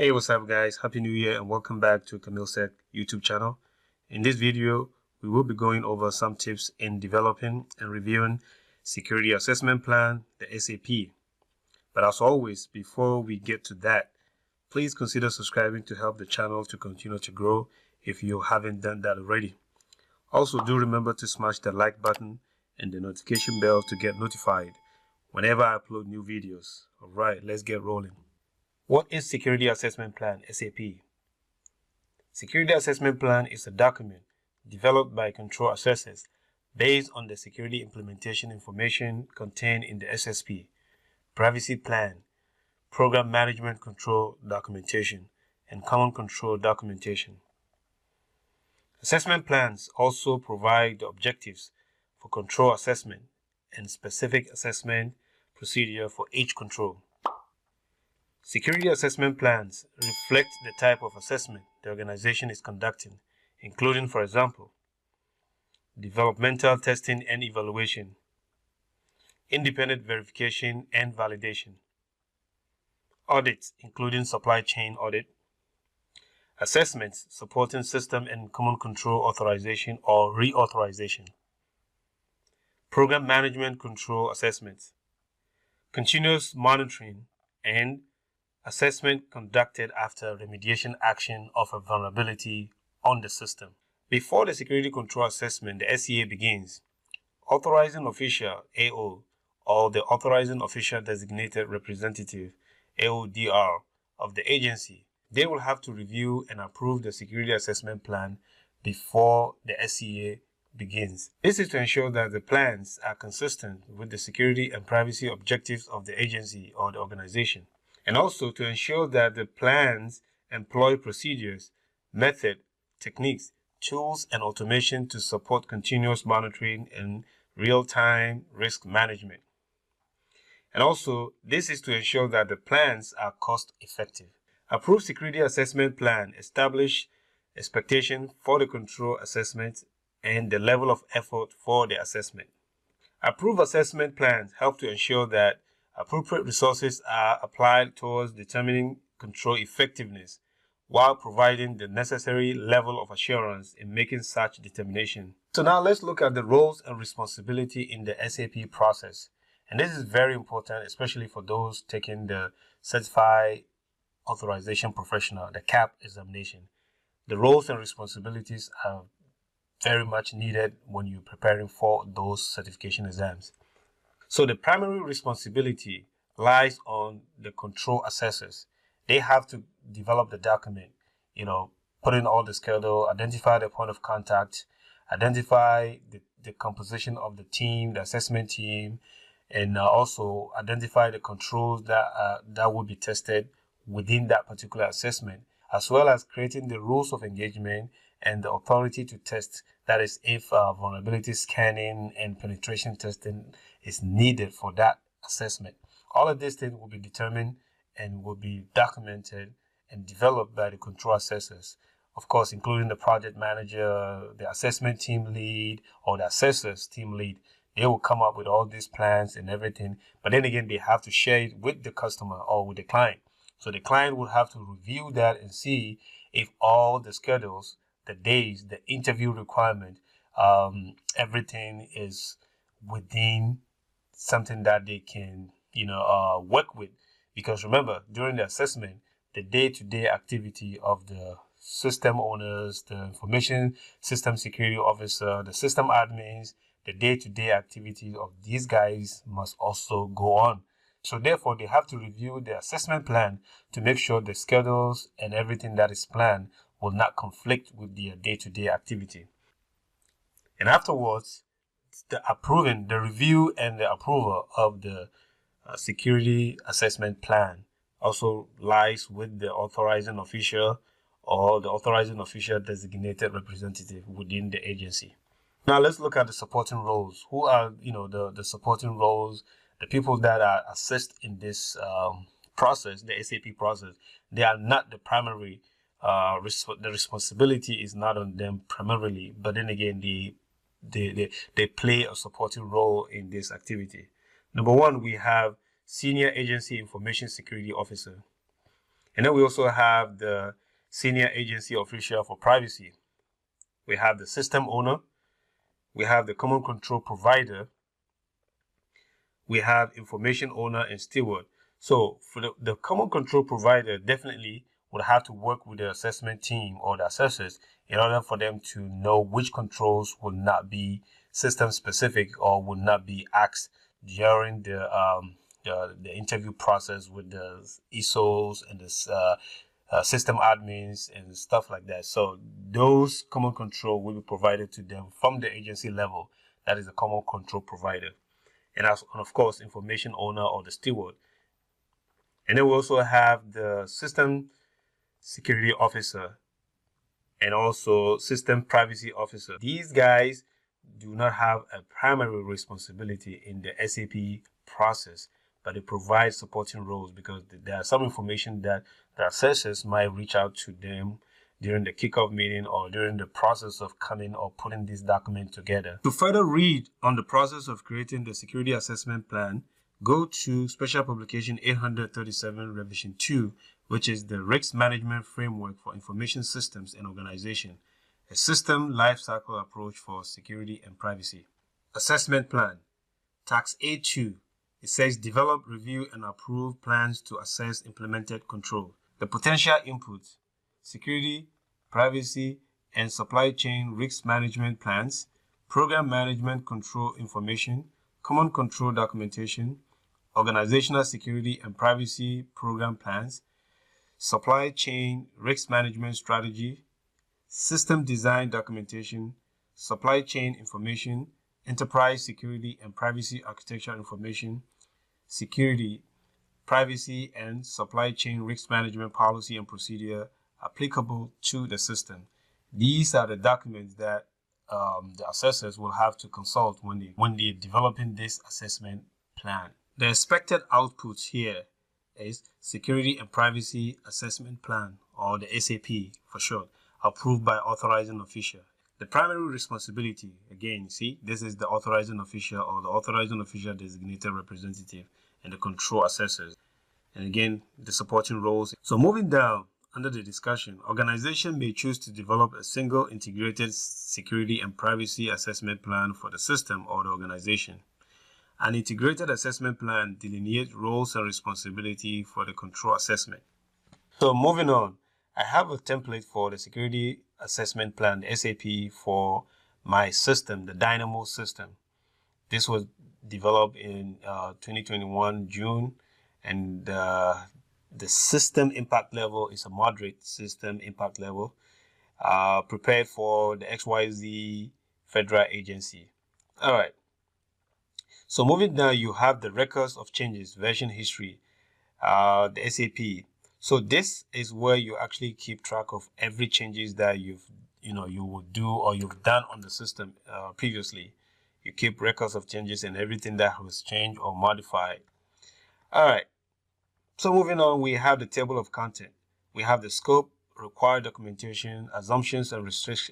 Hey, what's up guys? Happy New Year and welcome back to KamilSec YouTube channel. In this video, we will be going over some tips in developing and reviewing Security Assessment Plan, the SAP. But as always, before we get to that, please consider subscribing to help the channel to continue to grow if you haven't done that already. Also, do remember to smash the like button and the notification bell to get notified whenever I upload new videos. Alright, let's get rolling. What is Security Assessment Plan, SAP? Security Assessment Plan is a document developed by control assessors based on the security implementation information contained in the SSP, Privacy Plan, Program Management Control Documentation, and Common Control Documentation. Assessment plans also provide the objectives for control assessment and specific assessment procedure for each control. Security assessment plans reflect the type of assessment the organization is conducting, including, for example, developmental testing and evaluation, independent verification and validation, audits, including supply chain audit, assessments supporting system and common control authorization or reauthorization, program management control assessments, continuous monitoring, and assessment conducted after remediation action of a vulnerability on the system. Before the security control assessment, the SCA begins, authorizing official AO or the authorizing official designated representative AODR of the agency, they will have to review and approve the security assessment plan before the SCA begins. This is to ensure that the plans are consistent with the security and privacy objectives of the agency or the organization, and also to ensure that the plans employ procedures, method, techniques, tools, and automation to support continuous monitoring and real-time risk management. And also, this is to ensure that the plans are cost-effective. Approved security assessment plan establish expectation for the control assessment and the level of effort for the assessment. Approved assessment plans help to ensure that appropriate resources are applied towards determining control effectiveness while providing the necessary level of assurance in making such determination. So now let's look at the roles and responsibility in the SAP process. And this is very important, especially for those taking the Certified Authorization Professional, the CAP examination. The roles and responsibilities are very much needed when you're preparing for those certification exams. So the primary responsibility lies on the control assessors. They have to develop the document, put in all the schedule, identify the point of contact, identify the composition of the team, the assessment team, and also identify the controls that will be tested within that particular assessment, as well as creating the rules of engagement and the authority to test. That is, if vulnerability scanning and penetration testing is needed for that assessment. All of these things will be determined and will be documented and developed by the control assessors. Of course, including the project manager, the assessment team lead, or the assessors team lead. They will come up with all these plans and everything. But then again, they have to share it with the customer or with the client. So the client will have to review that and see if all the schedules, the days, the interview requirement, everything is within something that they can, work with. Because remember, during the assessment, the day-to-day activity of the system owners, the information system security officer, the system admins, the day-to-day activities of these guys must also go on. So therefore, they have to review the assessment plan to make sure the schedules and everything that is planned will not conflict with their day-to-day activity. And afterwards, the review and the approval of the security assessment plan also lies with the authorizing official or the authorizing official designated representative within the agency. Now let's look at the supporting roles. Who are, the supporting roles, the people that are assist in this process, the SAP process. They are not the primary, the responsibility is not on them primarily, but then again, they play a supporting role in this activity. Number one, we have Senior Agency Information Security Officer. And then we also have the senior agency official for privacy. We have the system owner. We have the common control provider. We have information owner and steward. So for the common control provider, definitely would have to work with the assessment team or the assessors in order for them to know which controls will not be system specific or will not be asked during the interview process with the ESOs and the system admins and stuff like that. So those common control will be provided to them from the agency level. That is the common control provider. And of course, information owner or the steward. And then we also have the system security officer and also system privacy officer. These guys do not have a primary responsibility in the SAP process, but they provide supporting roles because there are some information that the assessors might reach out to them during the kickoff meeting or during the process of coming or putting this document together. To further read on the process of creating the security assessment plan, go to Special Publication 837 Revision 2, which is the Risk Management Framework for Information Systems and Organization, a system lifecycle approach for security and privacy. Assessment plan. Tax A2. It says develop, review, and approve plans to assess implemented control. The potential inputs: security, privacy, and supply chain risk management plans, program management control information, common control documentation, organizational security and privacy program plans, supply chain risk management strategy, system design documentation, supply chain information, enterprise security and privacy architecture information, security, privacy, and supply chain risk management policy and procedure applicable to the system. These are the documents that the assessors will have to consult when they're developing this assessment plan. The expected outputs here is Security and Privacy Assessment Plan, or the SAP for short, approved by authorizing official. The primary responsibility, again, see, this is the authorizing official or the authorizing official designated representative and the control assessors. And again, the supporting roles. So moving down under the discussion, organization may choose to develop a single integrated security and privacy assessment plan for the system or the organization. An integrated assessment plan delineates roles and responsibility for the control assessment. So moving on, I have a template for the security assessment plan, the SAP, for my system, the Dynamo system. This was developed in 2021 June, and the system impact level is a moderate system impact level, prepared for the XYZ federal agency. All right. So moving down, you have the records of changes, version history, the SAP. So this is where you actually keep track of every changes that you would do or you've done on the system previously. You keep records of changes and everything that was changed or modified. All right. So moving on, we have the table of content. We have the scope, required documentation, assumptions and restrictions.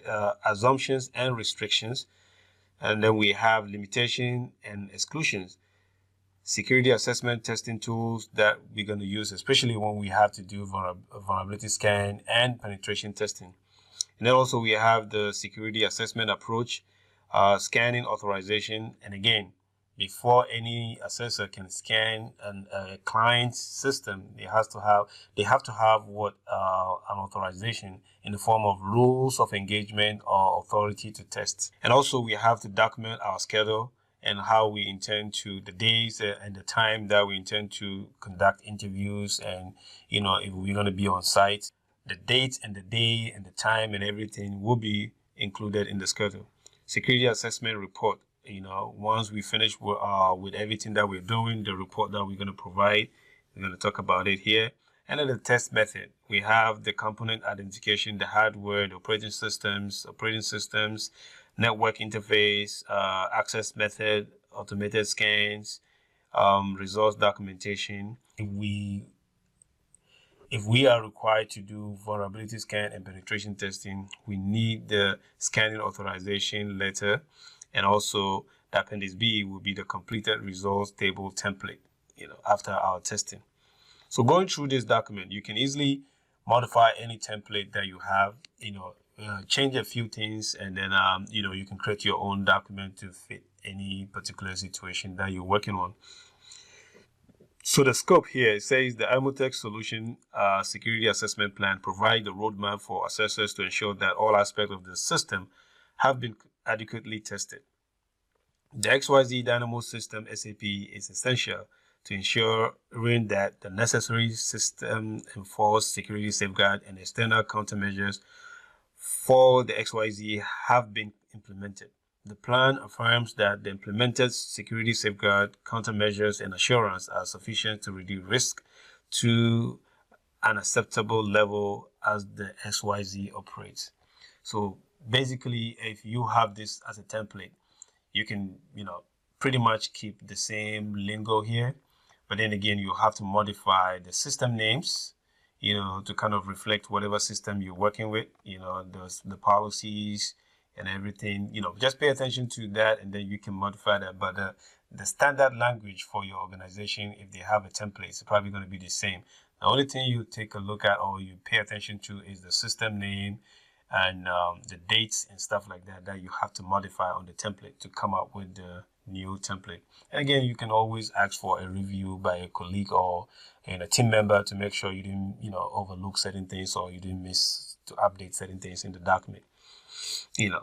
And then we have limitation and exclusions, security assessment testing tools that we're going to use, especially when we have to do vulnerability scan and penetration testing. And then also we have the security assessment approach, scanning authorization. And again, before any assessor can scan a client's system, they have to have what an authorization in the form of rules of engagement or authority to test. And also we have to document our schedule and how we intend to, the days and the time that we intend to conduct interviews, and if we're going to be on site, the date and the day and the time and everything will be included in the schedule. Security assessment report. Once we finish with everything that we're doing, the report that we're going to provide, we're going to talk about it here. And then the test method. We have the component identification, the hardware, the operating systems, network interface, access method, automated scans, results documentation. If we are required to do vulnerability scan and penetration testing, we need the scanning authorization letter. And also, the Appendix B will be the completed results table template, after our testing. So going through this document, you can easily modify any template that you have, change a few things, and then, you can create your own document to fit any particular situation that you're working on. So the scope here says the Imotech Solution Security Assessment Plan provides the roadmap for assessors to ensure that all aspects of the system have been adequately tested. The XYZ Dynamo System SAP is essential to ensuring that the necessary system enforced security safeguard and external countermeasures for the XYZ have been implemented. The plan affirms that the implemented security safeguard, countermeasures, and assurance are sufficient to reduce risk to an acceptable level as the XYZ operates. So basically, if you have this as a template, you can, pretty much keep the same lingo here, but then again, you have to modify the system names, to kind of reflect whatever system you're working with, the policies and everything, just pay attention to that, and then you can modify that. But the standard language for your organization, if they have a template, it's probably going to be the same. The only thing you take a look at or you pay attention to is the system name and the dates and stuff like that you have to modify on the template to come up with the new template. And again, you can always ask for a review by a colleague or a team member to make sure you didn't, overlook certain things or you didn't miss to update certain things in the document.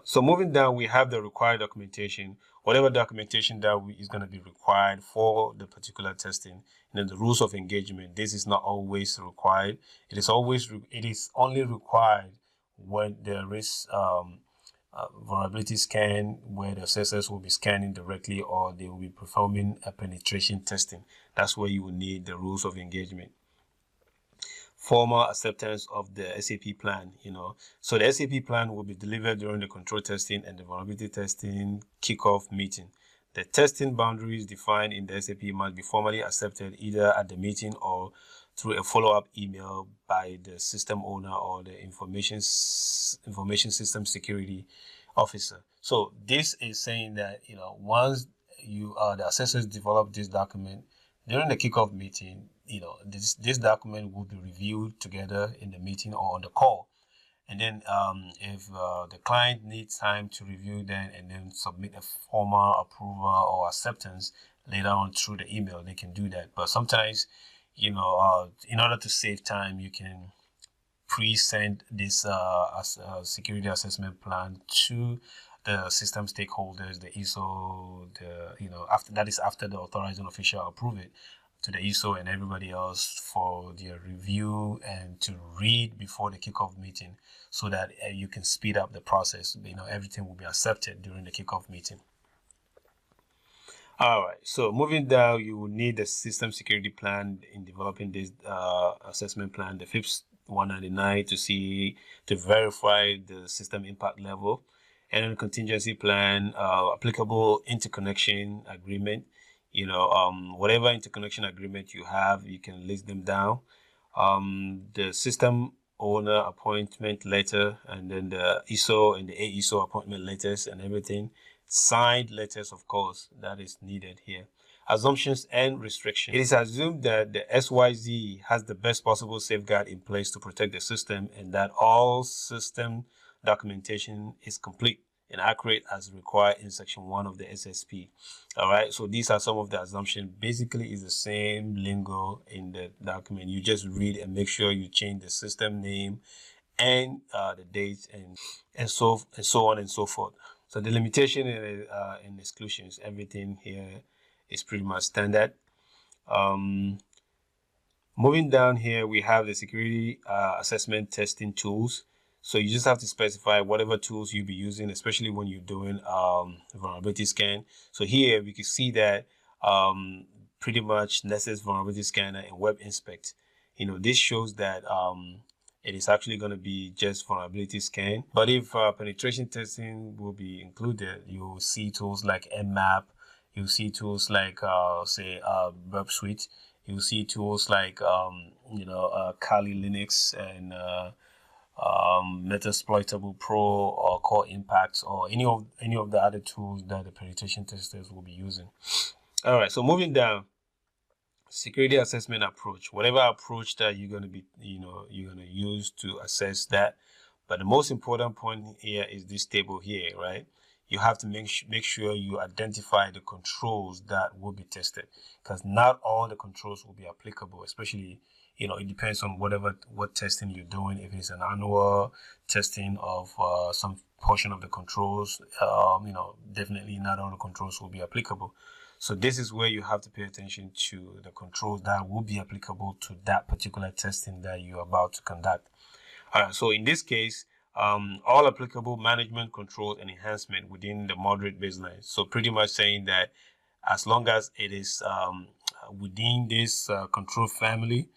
So moving down, we have the required documentation, whatever documentation that is going to be required for the particular testing. The rules of engagement, this is not always required. It is only required when there is vulnerability scan, where the assessors will be scanning directly or they will be performing a penetration testing. That's where you will need the rules of engagement. Formal acceptance of the SAP plan, So the SAP plan will be delivered during the control testing and the vulnerability testing kickoff meeting. The testing boundaries defined in the SAP must be formally accepted either at the meeting or through a follow-up email by the system owner or the information system security officer. So this is saying that, once the assessors develop this document during the kickoff meeting, this document will be reviewed together in the meeting or on the call. And then if the client needs time to review then and then submit a formal approval or acceptance later on through the email, they can do that. But sometimes, in order to save time, you can pre-send this security assessment plan to the system stakeholders, the ISO, after the authorizing official approve it, to the ISO and everybody else for their review and to read before the kickoff meeting, so that you can speed up the process. Everything will be accepted during the kickoff meeting. All right, so moving down, you will need the system security plan in developing this assessment plan, the FIPS 199 to verify the system impact level, and contingency plan, applicable interconnection agreement. Whatever interconnection agreement you have, you can list them down. The system owner appointment letter, and then the ISO and the AISO appointment letters and everything. Signed letters, of course, that is needed here. Assumptions and restrictions. It is assumed that the XYZ has the best possible safeguard in place to protect the system and that all system documentation is complete and accurate as required in section 1 of the SSP. All right, so these are some of the assumptions. Basically, it's the same lingo in the document. You just read and make sure you change the system name and the dates and so on and so forth. So the limitation and exclusions, everything here is pretty much standard. Moving down here, we have the security assessment testing tools. So you just have to specify whatever tools you'll be using, especially when you're doing vulnerability scan. So here we can see that pretty much Nessus vulnerability scanner and web inspect. This shows that it is actually going to be just vulnerability scan. But if penetration testing will be included, you'll see tools like Mmap, you'll see tools like Burp Suite, you'll see tools like Kali Linux and Metasploitable Pro or Core Impact or any of the other tools that the penetration testers will be using. All right, so moving down, security assessment approach, whatever approach that you're going to be, you're going to use to assess that. But the most important point here is this table here, right? You have to make sure you identify the controls that will be tested, because not all the controls will be applicable, especially, it depends on what testing you're doing. If it's an annual testing of some portion of the controls, definitely not all the controls will be applicable. So this is where you have to pay attention to the controls that will be applicable to that particular testing that you're about to conduct. So in this case, all applicable management controls and enhancement within the moderate baseline. So pretty much saying that as long as it is within this control family,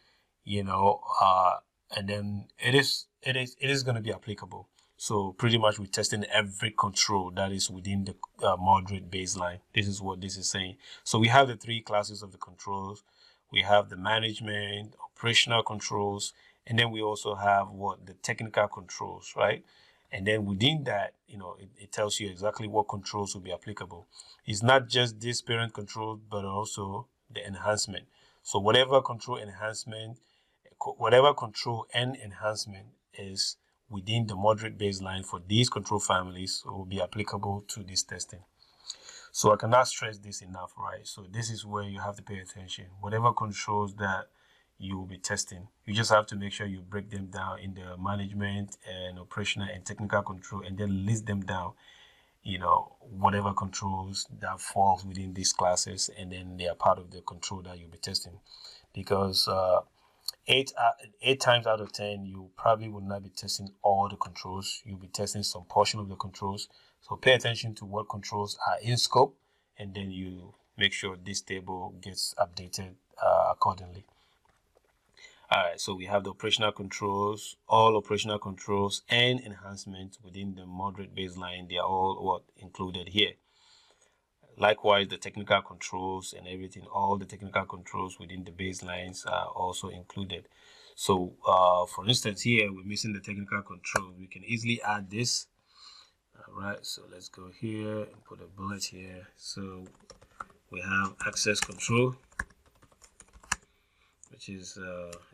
and then it is going to be applicable. So pretty much we're testing every control that is within the moderate baseline. This is what this is saying. So we have the three classes of the controls. We have the management, operational controls, and then we also have the technical controls, right? And then within that, it tells you exactly what controls will be applicable. It's not just this parent control, but also the enhancement. So whatever control and enhancement is within the moderate baseline for these control families will be applicable to this testing. So I cannot stress this enough, right? So this is where you have to pay attention. Whatever controls that you will be testing, you just have to make sure you break them down in the management and operational and technical control, and then list them down, whatever controls that falls within these classes, and then they are part of the control that you'll be testing. Because 8 times out of 10, you probably will not be testing all the controls. You'll be testing some portion of the controls. So pay attention to what controls are in scope, and then you make sure this table gets updated accordingly. All right, so we have the operational controls, all operational controls and enhancements within the moderate baseline. They are all included here. Likewise, the technical controls and everything, all the technical controls within the baselines are also included. So, for instance, here we're missing the technical control. We can easily add this. All right, so let's go here and put a bullet here. So we have access control, which is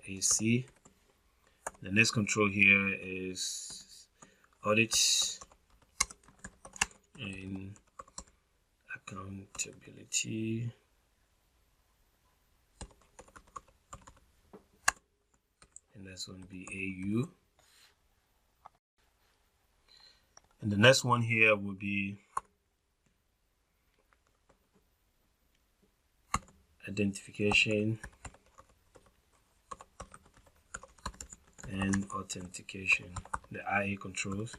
AC. The next control here is audit and accountability. And that's going to be AU. And the next one here will be identification and authentication, the IA controls.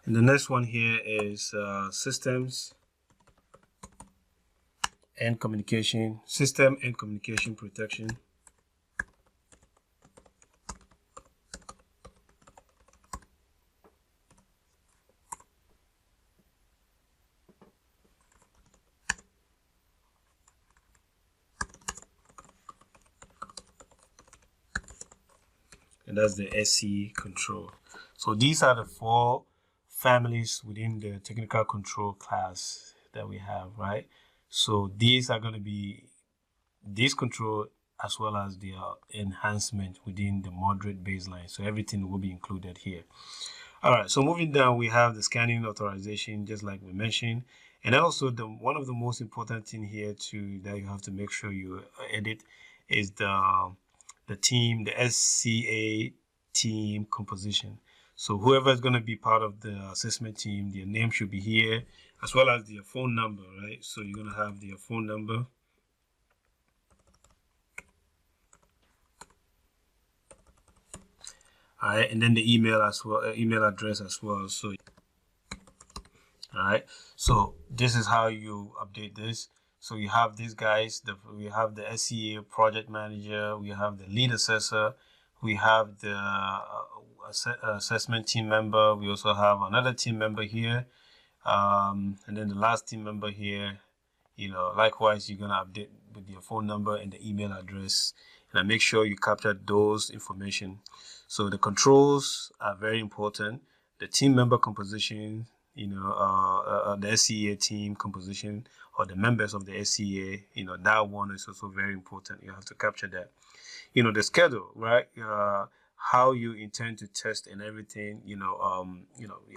And the next one here is systems and communication, system and communication protection. And that's the SC control. So these are the 4 families within the technical control class that we have, right? So these are going to be this control as well as the enhancement within the moderate baseline. So everything will be included here. All right, so moving down, we have the scanning authorization, just like we mentioned. And also one of the most important thing here too that you have to make sure you edit is the team, the SCA team composition. So whoever is going to be part of the assessment team, their name should be here, as well as their phone number, right? So you're going to have their phone number. All right, and then the email as well, email address as well. So, all right, so this is how you update this. So you have these guys. We have the SCA project manager. We have the lead assessor. We have the assessment team member. We also have another team member here, and then the last team member here. Likewise, you're gonna update with your phone number and the email address, and make sure you capture those information. So the controls are very important. the team member composition, the SCA team composition, or the members of the SCA, that one is also very important. You have to capture that. The schedule, right? How you intend to test and everything,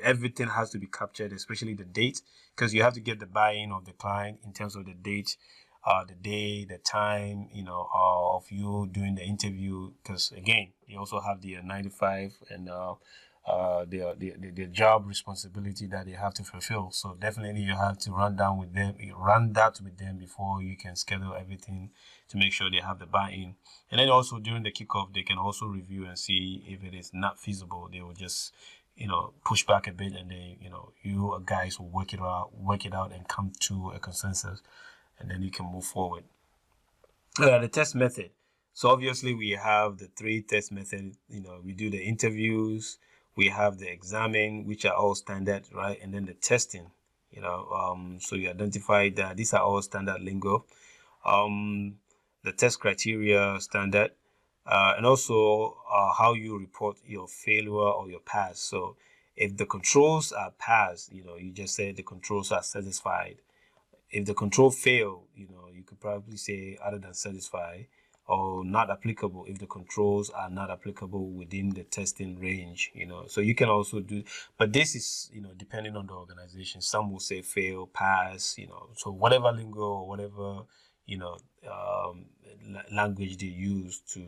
everything has to be captured, especially the date, because you have to get the buy-in of the client in terms of the date, the day, the time, of you doing the interview, because again, you also have the 95 and the job responsibility that they have to fulfill. So definitely you have to run that with them before you can schedule everything to make sure they have the buy-in. And then also during the kickoff, they can also review and see if it is not feasible. They will just push back a bit, and then you guys will work it out and come to a consensus, and then you can move forward. The test method. So obviously we have the 3 test methods. We do the interviews, we have the examine, which are all standard, right? And then the testing, so you identify that these are all standard lingo. The test criteria standard, and also how you report your failure or your pass. So if the controls are passed, you just say the controls are satisfied. If the control fail, you could probably say other than satisfied, or not applicable if the controls are not applicable within the testing range. So you can also do, but this is depending on the organization. Some will say fail, pass, so whatever lingo or whatever language they use to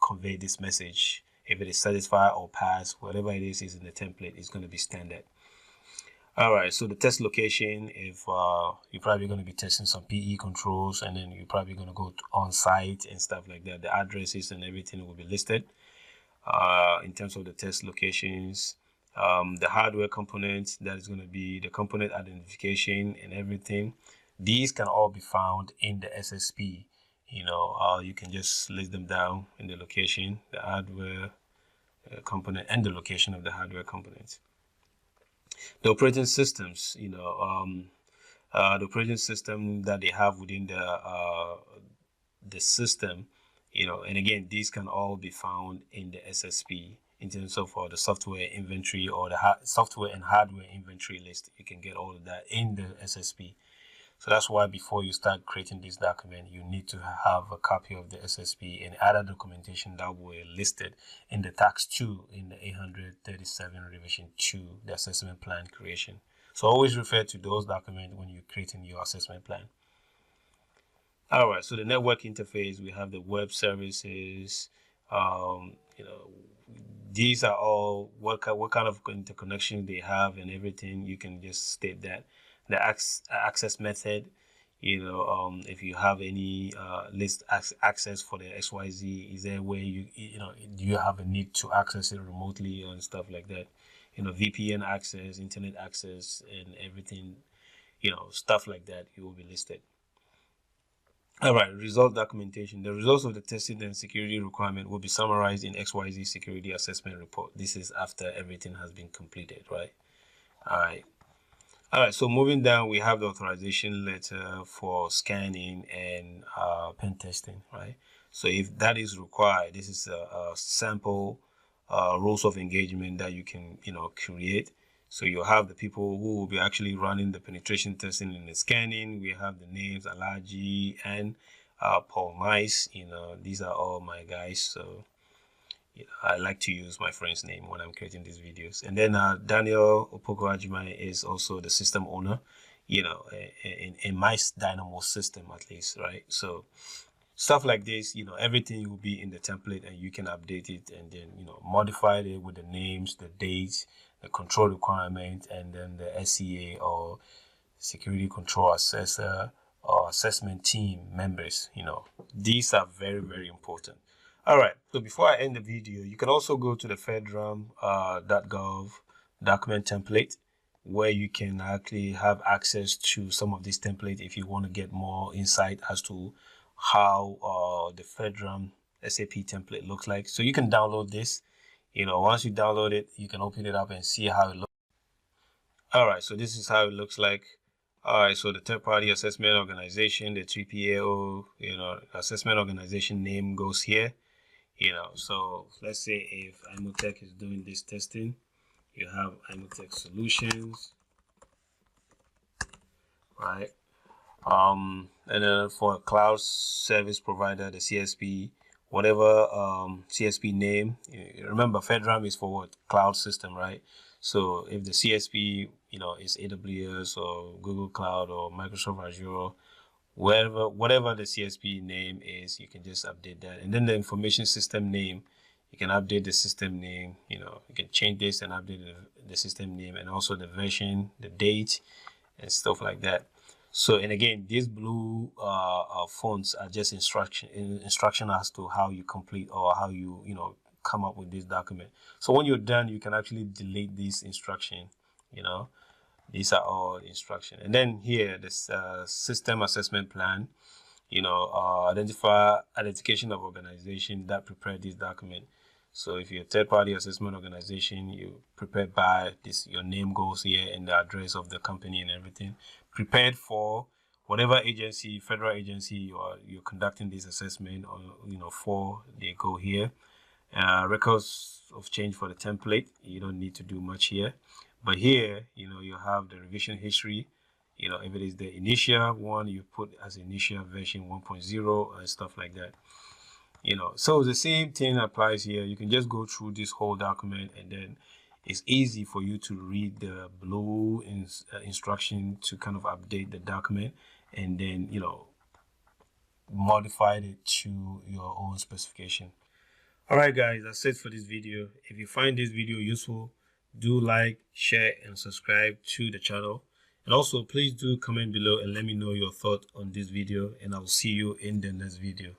convey this message, if it is satisfied or pass, whatever it is in the template is going to be standard. All right, so the test location, if you're probably going to be testing some PE controls, and then you're probably going to go on site and stuff like that, the addresses and everything will be listed in terms of the test locations. The hardware components, that is going to be the component identification and everything. These can all be found in the SSP. You can just list them down in the location, the hardware component, and the location of the hardware components. The operating systems, the operating system that they have within the system, and again, these can all be found in the SSP in terms of the software inventory or the software and hardware inventory list. You can get all of that in the SSP. So that's why before you start creating this document, you need to have a copy of the SSP and other documentation that were listed in the tax 2 in the 837 revision 2, the assessment plan creation. So always refer to those documents when you're creating your assessment plan. All right, so the network interface, we have the web services. These are all what kind of interconnection they have and everything. You can just state that. The access method, if you have any list access for the XYZ, is there a way do you have a need to access it remotely and stuff like that? VPN access, internet access, and everything, stuff like that, you will be listed. All right, result documentation. The results of the testing and security requirement will be summarized in XYZ security assessment report. This is after everything has been completed, right? All right, so moving down, we have the authorization letter for scanning and pen testing, right? So if that is required, this is a sample rules of engagement that you can, create. So you have the people who will be actually running the penetration testing and the scanning. We have the names, Alaji and Paul Mice. These are all my guys. So I like to use my friend's name when I'm creating these videos. And then Daniel Opokoajimai is also the system owner, in my Dynamo system at least, right? So stuff like this, everything will be in the template, and you can update it and then, modify it with the names, the dates, the control requirement, and then the SCA or security control assessor or assessment team members. These are very, very important. All right, so before I end the video, you can also go to the FedRAMP.gov document template, where you can actually have access to some of these templates if you want to get more insight as to how the FedRAMP SAP template looks like. So you can download this. Once you download it, you can open it up and see how it looks. All right, so this is how it looks like. All right, so the third-party assessment organization, the 3PAO, assessment organization name goes here. So let's say if IMOTech is doing this testing, you have IMOTech Solutions, right? And then for a cloud service provider, the CSP, whatever CSP name, remember FedRAMP is for what? Cloud system, right? So if the CSP, is AWS or Google Cloud or Microsoft Azure, whatever the CSP name is, you can just update that. And then the information system name, you can update the system name. You can change this and update the system name, and also the version, the date, and stuff like that. So, and again, these blue fonts are just instruction as to how you complete or how you come up with this document. So when you're done, you can actually delete this instruction. These are all instruction. And then here, this system assessment plan, identification of organization that prepared this document. So if you're a third-party assessment organization, you prepared by this, your name goes here and the address of the company and everything. Prepared for whatever agency, federal agency, or you're conducting this assessment, or for, they go here. Records of change for the template, you don't need to do much here. But here, you have the revision history. If it is the initial one, you put as initial version 1.0 and stuff like that. So the same thing applies here. You can just go through this whole document, and then it's easy for you to read the blue instruction to kind of update the document, and then modify it to your own specification. All right, guys, that's it for this video. If you find this video useful, do like, share, and subscribe to the channel. And also, please do comment below and let me know your thought on this video, and I will see you in the next video.